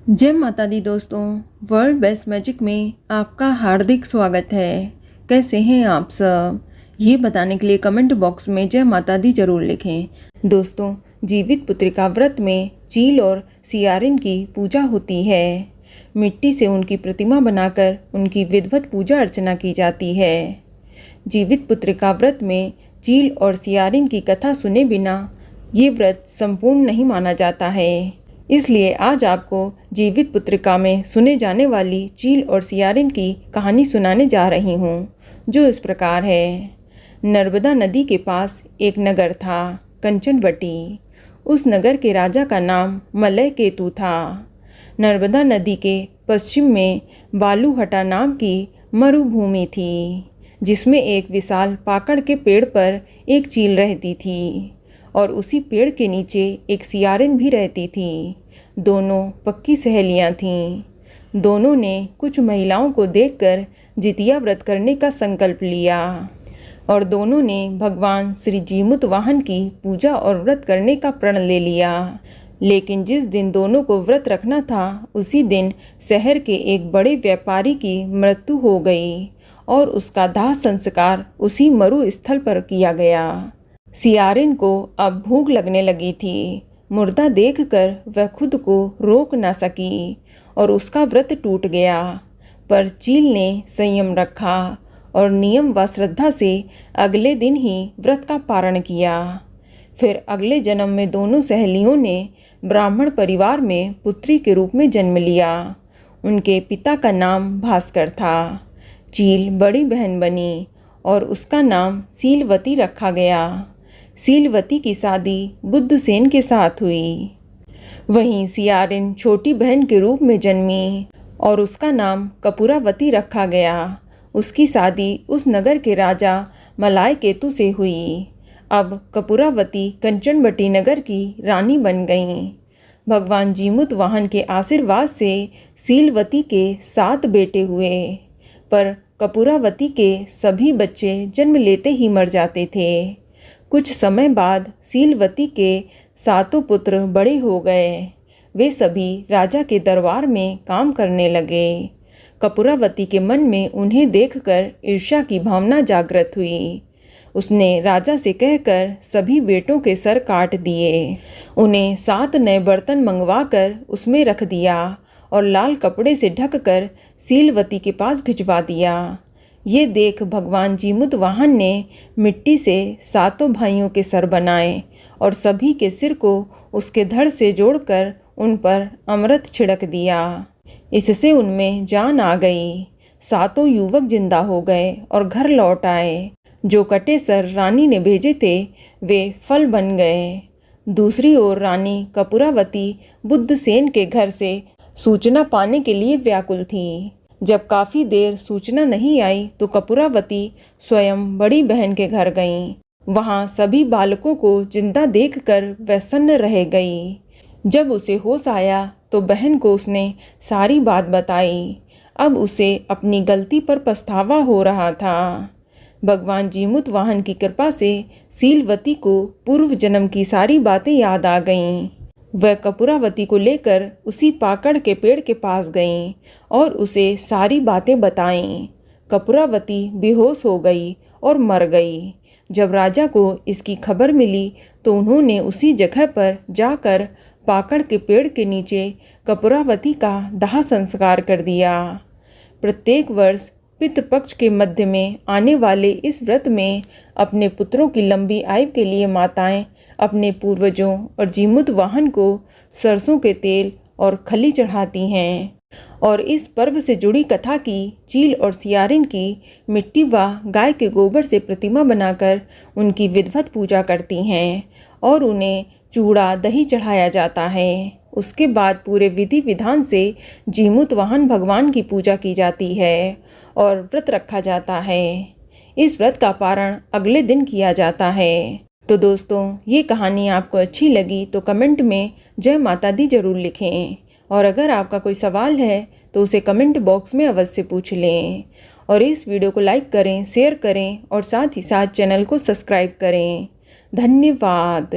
जय माता दी दोस्तों, वर्ल्ड बेस्ट मैजिक में आपका हार्दिक स्वागत है। कैसे हैं आप सब, ये बताने के लिए कमेंट बॉक्स में जय माता दी जरूर लिखें। दोस्तों, जीवित पुत्रिका व्रत में चील और सियारिन की पूजा होती है। मिट्टी से उनकी प्रतिमा बनाकर उनकी विधिवत पूजा अर्चना की जाती है। जीवित पुत्रिका व्रत में चील और सियारिन की कथा सुने बिना ये व्रत संपूर्ण नहीं माना जाता है। इसलिए आज आपको जीवित पुत्रिका में सुने जाने वाली चील और सियारिन की कहानी सुनाने जा रही हूँ, जो इस प्रकार है। नर्मदा नदी के पास एक नगर था, कंचनवटी। उस नगर के राजा का नाम मलय केतु था। नर्मदा नदी के पश्चिम में बालूहटा नाम की मरुभूमि थी, जिसमें एक विशाल पाकड़ के पेड़ पर एक चील रहती थी और उसी पेड़ के नीचे एक सियारिन भी रहती थी। दोनों पक्की सहेलियां थीं। दोनों ने कुछ महिलाओं को देखकर जितिया व्रत करने का संकल्प लिया और दोनों ने भगवान श्री जीमुत वाहन की पूजा और व्रत करने का प्रण ले लिया। लेकिन जिस दिन दोनों को व्रत रखना था, उसी दिन शहर के एक बड़े व्यापारी की मृत्यु हो गई और उसका दाह संस्कार उसी मरु स्थल पर किया गया। सियारिन को अब भूख लगने लगी थी। मुर्दा देखकर वह खुद को रोक न सकी और उसका व्रत टूट गया। पर चील ने संयम रखा और नियम व श्रद्धा से अगले दिन ही व्रत का पारण किया। फिर अगले जन्म में दोनों सहेलियों ने ब्राह्मण परिवार में पुत्री के रूप में जन्म लिया। उनके पिता का नाम भास्कर था। चील बड़ी बहन बनी और उसका नाम सीलवती रखा गया। सीलवती की शादी बुद्धसेन के साथ हुई। वहीं सियारिन छोटी बहन के रूप में जन्मी और उसका नाम कपूरावती रखा गया। उसकी शादी उस नगर के राजा मलाय केतु से हुई। अब कपूरावती कंचनवटी नगर की रानी बन गईं। भगवान जीमुत वाहन के आशीर्वाद से सीलवती के 7 बेटे हुए, पर कपूरावती के सभी बच्चे जन्म लेते ही मर जाते थे। कुछ समय बाद सीलवती के 7 पुत्र बड़े हो गए। वे सभी राजा के दरबार में काम करने लगे। कपूरावती के मन में उन्हें देखकर ईर्ष्या की भावना जागृत हुई। उसने राजा से कहकर सभी बेटों के सर काट दिए। उन्हें 7 नए बर्तन मंगवाकर उसमें रख दिया और लाल कपड़े से ढककर सीलवती के पास भिजवा दिया। ये देख भगवान जीमुत वाहन ने मिट्टी से 7 भाइयों के सर बनाए और सभी के सिर को उसके धड़ से जोड़कर उन पर अमृत छिड़क दिया। इससे उनमें जान आ गई। 7 युवक जिंदा हो गए और घर लौट आए। जो कटे सर रानी ने भेजे थे, वे फल बन गए। दूसरी ओर रानी कपूरावती बुद्धसेन के घर से सूचना पाने के लिए व्याकुल थी। जब काफ़ी देर सूचना नहीं आई तो कपूरावती स्वयं बड़ी बहन के घर गईं। वहां सभी बालकों को जिंदा देखकर वह सन्न रह गई। जब उसे होश आया तो बहन को उसने सारी बात बताई। अब उसे अपनी गलती पर पछतावा हो रहा था। भगवान जीमुत वाहन की कृपा से सीलवती को पूर्व जन्म की सारी बातें याद आ गईं। वह कपूरावती को लेकर उसी पाकड़ के पेड़ के पास गईं और उसे सारी बातें बताईं। कपूरावती बेहोश हो गई और मर गई। जब राजा को इसकी खबर मिली तो उन्होंने उसी जगह पर जाकर पाकड़ के पेड़ के नीचे कपूरावती का दाह संस्कार कर दिया। प्रत्येक वर्ष पितृपक्ष के मध्य में आने वाले इस व्रत में अपने पुत्रों की लंबी आयु के लिए माताएं अपने पूर्वजों और जीमुत वाहन को सरसों के तेल और खली चढ़ाती हैं। और इस पर्व से जुड़ी कथा की चील और सियारिन की मिट्टी व गाय के गोबर से प्रतिमा बनाकर उनकी विधिवत पूजा करती हैं और उन्हें चूड़ा दही चढ़ाया जाता है। उसके बाद पूरे विधि विधान से जीमुत वाहन भगवान की पूजा की जाती है और व्रत रखा जाता है। इस व्रत का पारण अगले दिन किया जाता है। तो दोस्तों, ये कहानी आपको अच्छी लगी तो कमेंट में जय माता दी जरूर लिखें और अगर आपका कोई सवाल है तो उसे कमेंट बॉक्स में अवश्य पूछ लें। और इस वीडियो को लाइक करें, शेयर करें और साथ ही साथ चैनल को सब्सक्राइब करें। धन्यवाद।